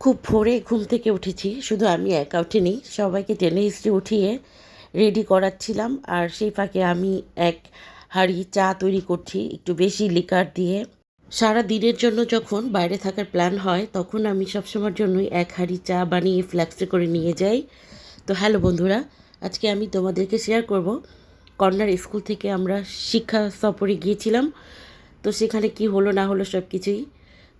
খুব ভোরে ঘুম থেকে উঠেছি, শুধু আমি একা উঠিনি, সবাইকে টেনে হিচড়ে উঠিয়ে রেডি করাচ্ছিলাম। আর সেই ফাঁকে আমি এক হাঁড়ি চা তৈরি করছি একটু বেশি লিকার দিয়ে। সারা দিনের জন্য যখন বাইরে থাকার প্ল্যান হয় তখন আমি সবসময়ের জন্যই এক হাঁড়ি চা বানিয়ে ফ্ল্যাক্সে করে নিয়ে যাই। তো হ্যালো বন্ধুরা, আজকে আমি তোমাদেরকে শেয়ার করব কর্নার স্কুল থেকে আমরা শিক্ষা সফরে গিয়েছিলাম। তো সেখানে কি হলো না হলো সব কিছুই।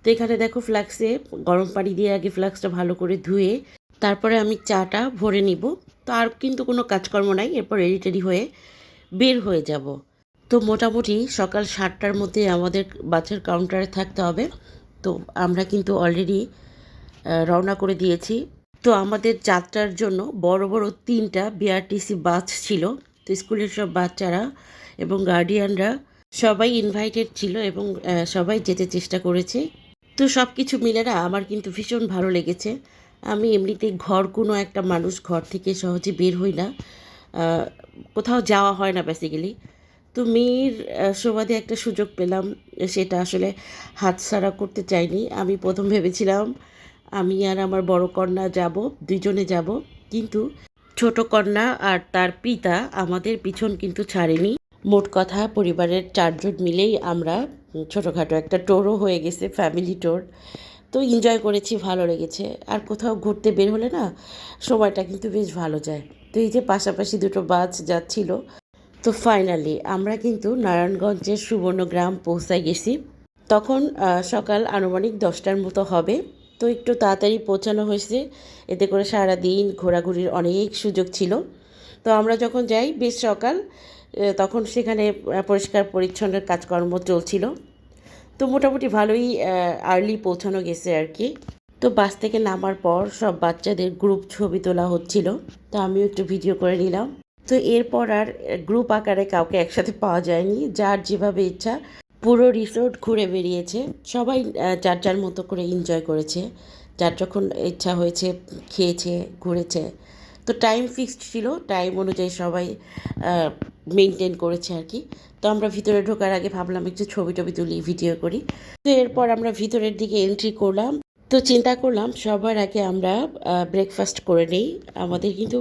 তো এখানে দেখো ফ্লাক্সে গরম পানি দিয়ে আগে ফ্লাক্সটা ভালো করে ধুয়ে তারপরে আমি চাটা ভরে নিব। তো আর কিন্তু কোনো কাজকর্ম নাই, এরপর রেডি টেডি হয়ে বের হয়ে যাব। তো মোটামুটি সকাল 7টার মধ্যে আমাদের বাসের কাউন্টারে থাকতে হবে। তো আমরা কিন্তু অলরেডি রওনা করে দিয়েছি। তো আমাদের যাত্রার জন্য বড় বড় 3টা বিআরটিসি বাস ছিল। তো স্কুলের সব বাচ্চারা এবং গার্ডিয়ানরা সবাই ইনভাইটেড ছিল এবং সবাই যেতে চেষ্টা করেছে। তো সব কিছু মিলে না আমার কিন্তু ভীষণ ভালো লেগেছে। আমি এমনিতেই ঘর কোনো একটা মানুষ, ঘর থেকে সহজে বের হই না, আহ, কোথাও যাওয়া হয় না বেসিক্যালি। তো মেয়ের সুবাদে একটা সুযোগ পেলাম, সেটা আসলে হাতছাড়া করতে চাইনি। আমি প্রথম ভেবেছিলাম আমি আর আমার বড় কন্যা যাব, দুইজনে যাব, কিন্তু ছোট কন্যা আর তার পিতা আমাদের পিছন কিন্তু ছাড়েনি। মোট কথা পরিবারের 4জন মিলেই আমরা ছোটোখাটো একটা টোরও হয়ে গেছে, ফ্যামিলি টোর। তো এনজয় করেছি, ভালো লেগেছে। আর কোথাও ঘুরতে বের হলে না সময়টা কিন্তু বেশ ভালো যায়। তো এই যে পাশাপাশি দুটো বাস যাচ্ছিল। তো ফাইনালি আমরা কিন্তু নারায়ণগঞ্জের সুবর্ণগ্রাম পৌঁছায় গেছি। তখন সকাল আনুমানিক 10টার মতো হবে। তো একটু তাড়াতাড়ি পৌঁছানো হয়েছে, এতে করে সারাদিন ঘোরাঘুরির অনেক সুযোগ ছিল। তো আমরা যখন যাই বেশ সকাল, তখন সেখানে পরিষ্কার পরিচ্ছন্নের কাজকর্ম চলছিল। তো মোটামুটি ভালোই আর্লি পৌঁছানো গেছে আর কি। তো বাস থেকে নামার পর সব বাচ্চাদের গ্রুপ ছবি তোলা হচ্ছিল, তো আমিও একটু ভিডিও করে নিলাম। তো এরপর আর গ্রুপ আকারে কাউকে একসাথে পাওয়া যায়নি, যার যেভাবে ইচ্ছা পুরো রিসোর্ট ঘুরে বেরিয়েছে। সবাই যার যার মতো করে এনজয় করেছে, যার যখন ইচ্ছা হয়েছে খেয়েছে, ঘুরেছে। তো টাইম ফিক্সড ছিল, টাইম অনুযায়ী সবাই মেনটেন করেছে আর কি। তো আমরা ভিতরে ঢোকার আগে ভাবলাম একটু ছবি টবি তুলি, ভিডিও করি। তো এরপর আমরা ভিতরের দিকে এন্ট্রি করলাম। তো চিন্তা করলাম সবার আগে আমরা ব্রেকফাস্ট করে নিই। আমাদের কিন্তু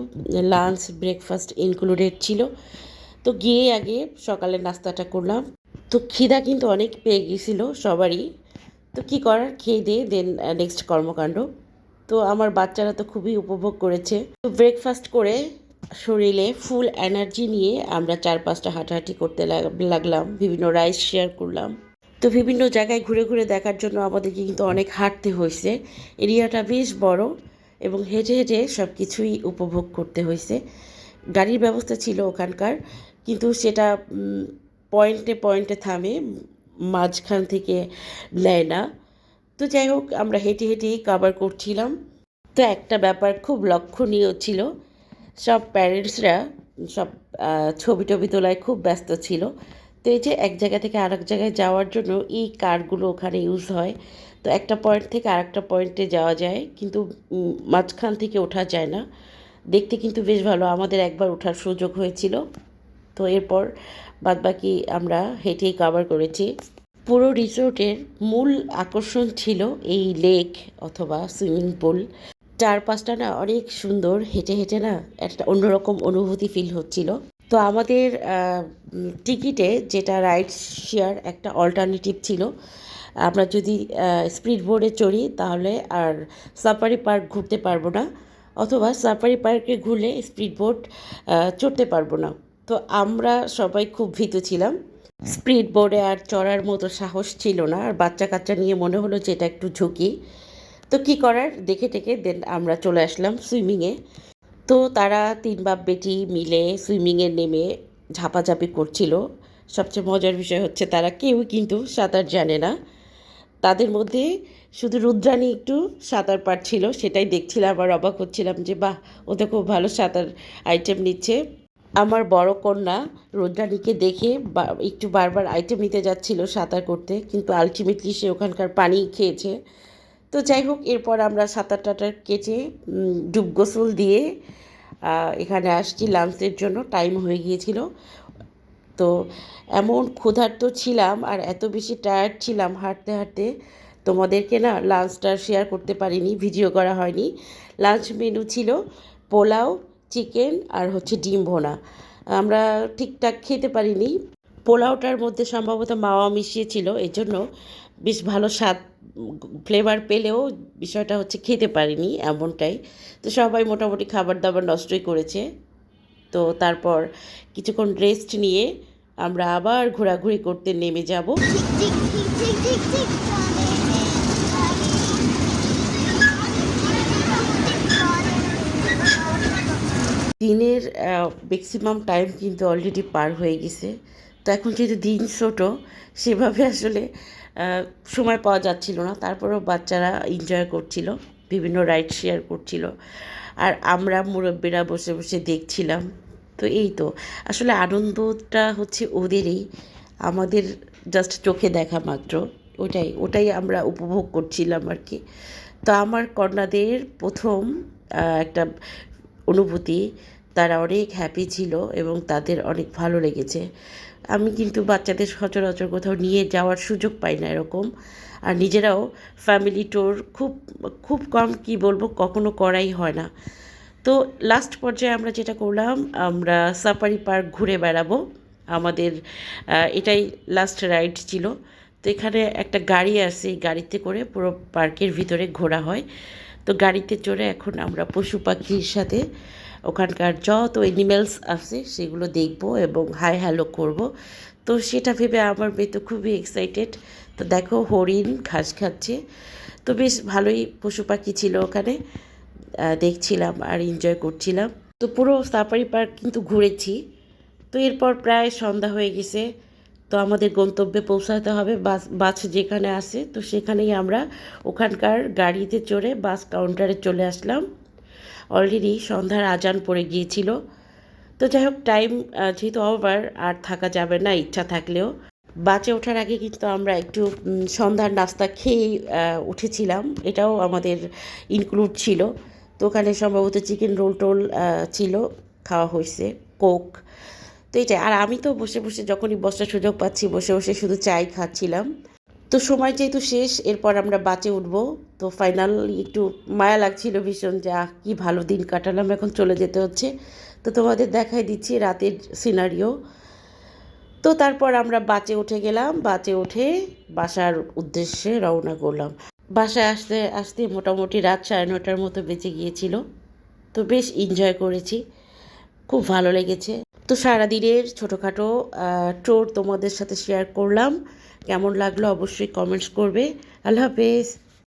লাঞ্চ ব্রেকফাস্ট ইনক্লুডেড ছিল। তো গিয়ে আগে সকালের নাস্তাটা করলাম। তো খিদা কিন্তু অনেক পেয়ে গিয়েছিল সবারই। তো কী করার, খেয়ে দিয়ে দেন নেক্সট কর্মকাণ্ড। তো আমার বাচ্চারা তো খুবই উপভোগ করেছে। তো ব্রেকফাস্ট করে শরীরে ফুল এনার্জি নিয়ে আমরা 4-5টা হাঁটাহাঁটি করতে লাগলাম, বিভিন্ন রাইড শেয়ার করলাম। তো বিভিন্ন জায়গায় ঘুরে ঘুরে দেখার জন্য আমাদেরকে কিন্তু অনেক হাঁটতে হয়েছে। এরিয়াটা বেশ বড় এবং হেঁটে হেঁটে সব কিছুই উপভোগ করতে হয়েছে। গাড়ির ব্যবস্থা ছিল ওখানকার, কিন্তু সেটা পয়েন্টে পয়েন্টে থামে, মাঝখান থেকে নেয় না। তো যাই হোক, আমরা হেঁটে হেঁটেই কাভার করছিলাম। তো একটা ব্যাপার খুব লক্ষণীয় ছিল, সব প্যারেন্টসরা সব ছবি টবি তোলায় খুব ব্যস্ত ছিল। তো এই যে এক জায়গা থেকে আরেক জায়গায় যাওয়ার জন্য এই কারগুলো ওখানে ইউজ হয়। তো একটা পয়েন্ট থেকে আরেকটা পয়েন্টে যাওয়া যায়, কিন্তু মাঝখান থেকে ওঠা যায় না। দেখতে কিন্তু বেশ ভালো, আমাদের একবার ওঠার সুযোগ হয়েছিল। তো এরপর বাদবাকি আমরা হেঁটেই কভার করেছি। পুরো রিসোর্টের মূল আকর্ষণ ছিল এই লেক অথবা সুইমিং পুল। চারপাশটা না অনেক সুন্দর, হেঁটে হেঁটে না একটা অন্যরকম অনুভূতি ফিল হচ্ছিল। তো আমাদের টিকিটে যেটা রাইড শেয়ার একটা অল্টারনেটিভ ছিল, আমরা যদি স্পিড বোর্ডে চড়ি তাহলে আর সাফারি পার্ক ঘুরতে পারবো না, অথবা সাফারি পার্কে ঘুরলে স্পিড বোট চড়তে পারবো না। তো আমরা সবাই খুব ভীতু ছিলাম, স্পিড বোর্ডে আর চড়ার মতো সাহস ছিল না, আর বাচ্চা কাচ্চা নিয়ে মনে হলো যে এটা একটু ঝুঁকি। তো কী করার, দেখে টেকে দেন আমরা চলে আসলাম সুইমিংয়ে। তো তারা 3 বাপ বেটি মিলে সুইমিংয়ে নেমে ঝাপাঝাপি করছিল। সবচেয়ে মজার বিষয় হচ্ছে তারা কেউ কিন্তু সাঁতার জানে না। তাদের মধ্যে শুধু রুদ্রাণী একটু সাঁতার পারছিল, সেটাই দেখছিলাম আর অবাক হচ্ছিলাম যে বাহ, ও তো খুব ভালো সাঁতার আইটেম নিচ্ছে। আমার বড় কন্যা রুদ্রাণীকে দেখে একটু বারবার আইটেম নিতে যাচ্ছিল সাঁতার করতে, কিন্তু আলটিমেটলি সে ওখানকার পানি খেয়েছে। তো যাই হোক, এরপর আমরা সাঁতার টাতার কেটে ডুব গোসল দিয়ে এখানে আসছি লাঞ্চের জন্য, টাইম হয়ে গিয়েছিল। তো এমন ক্ষুধার্ত ছিলাম আর এত বেশি টায়ার্ড ছিলাম হাঁটতে হাঁটতে, তোমাদেরকে না লাঞ্চটা শেয়ার করতে পারিনি, ভিডিও করা হয়নি। লাঞ্চ মেনু ছিল পোলাও, চিকেন আর হচ্ছে ডিম ভোনা। আমরা ঠিকঠাক খেতে পারিনি। পোলাওটার মধ্যে সম্ভবত মাওয়া মিশিয়েছিল, এই জন্য বেশ ভালো স্বাদ ফ্লেভার পেলেও বিষয়টা হচ্ছে খেতে পারিনি এমনটাই। তো সবাই মোটামুটি খাবার দাবার নষ্টই করেছে। তো তারপর কিছুক্ষণ রেস্ট নিয়ে আমরা আবার ঘোরাঘুরি করতে নেমে যাব। দিনের ম্যাক্সিমাম টাইম কিন্তু অলরেডি পার হয়ে গেছে। তো এখন যেহেতু দিন ছোটো, সেভাবে আসলে সময় পাওয়া যাচ্ছিল না। তারপরেও বাচ্চারা এনজয় করছিল, বিভিন্ন রাইড শেয়ার করছিল, আর আমরা মুরব্বীরা বসে বসে দেখছিলাম। তো এই তো আসলে আনন্দটা হচ্ছে ওদেরই, আমাদের জাস্ট চোখে দেখা মাত্র। ওটাই আমরা উপভোগ করছিলাম আর কি। তো আমার কন্যাদের প্রথম একটা অনুভূতি, তারা অনেক হ্যাপি ছিল এবং তাদের অনেক ভালো লেগেছে। আমি কিন্তু বাচ্চাদের সচরাচর কোথাও নিয়ে যাওয়ার সুযোগ পাই না এরকম। আর নিজেরাও ফ্যামিলি ট্যুর খুব খুব কম, কি বলবো, কখনো করাই হয় না। তো লাস্ট পর্যায়ে আমরা যেটা করলাম, আমরা সাফারি পার্ক ঘুরে বেড়াবো। আমাদের এটাই লাস্ট রাইড ছিল। তো এখানে একটা গাড়ি আছে, এই গাড়িতে করে পুরো পার্কের ভিতরে ঘোরা হয়। তো গাড়িতে চড়ে এখন আমরা পশু পাখির সাথে ওখানকার যত অ্যানিমেলস আছে সেগুলো দেখব এবং হাই হ্যালো করব। তো সেটা ভেবে আমার মেয়ে তো খুবই এক্সাইটেড। তো দেখো হরিণ ঘাস খাচ্ছে। তো বেশ ভালোই পশু পাখি ছিল ওখানে, দেখছিলাম আর এনজয় করছিলাম। তো পুরো সাফারি পার্ক কিন্তু ঘুরেছি। তো এরপর প্রায় সন্ধ্যা হয়ে গেছে। তো আমাদের গন্তব্যে পৌঁছাতে হবে, বাস যেখানে আছে তো সেখানেই আমরা ওখানকার গাড়িতে চড়ে বাস কাউন্টারে চলে আসলাম। অলরেডি সন্ধ্যার আজান পড়ে গিয়েছিল। তো যাই হোক, টাইম যেহেতু ওভার, আর থাকা যাবে না ইচ্ছা থাকলেও। বাসে ওঠার আগে কিন্তু আমরা একটু সন্ধ্যার নাস্তা খেয়েই উঠেছিলাম, এটাও আমাদের ইনক্লুড ছিল। তো ওখানে সম্ভবত চিকেন রোল টোল ছিল, খাওয়া হয়েছে, কোক। তো এইটাই। আর আমি তো বসে বসে যখনই বসার সুযোগ পাচ্ছি বসে বসে শুধু চাই খাচ্ছিলাম। তো সময় যেহেতু শেষ, এরপর আমরা বাসে উঠবো। তো ফাইনালি একটু মায়া লাগছিল ভীষণ, যে কী ভালো দিন কাটালাম, এখন চলে যেতে হচ্ছে। তো তোমাদের দেখাই দিচ্ছি রাতের সিনারিও। তো তারপর আমরা বাসে উঠে গেলাম, বাসে উঠে বাসার উদ্দেশ্যে রওনা করলাম। বাসায় আসতে আসতে মোটামুটি রাত 9:30টার মতো বেজে গিয়েছিল। তো বেশ এনজয় করেছি, খুব ভালো লেগেছে। তো সারাদিনের ছোটোখাটো ট্যুর তোমাদের সাথে শেয়ার করলাম। কেমন লাগলো অবশ্যই কমেন্টস করবে। আল্লাহ হাফেজ।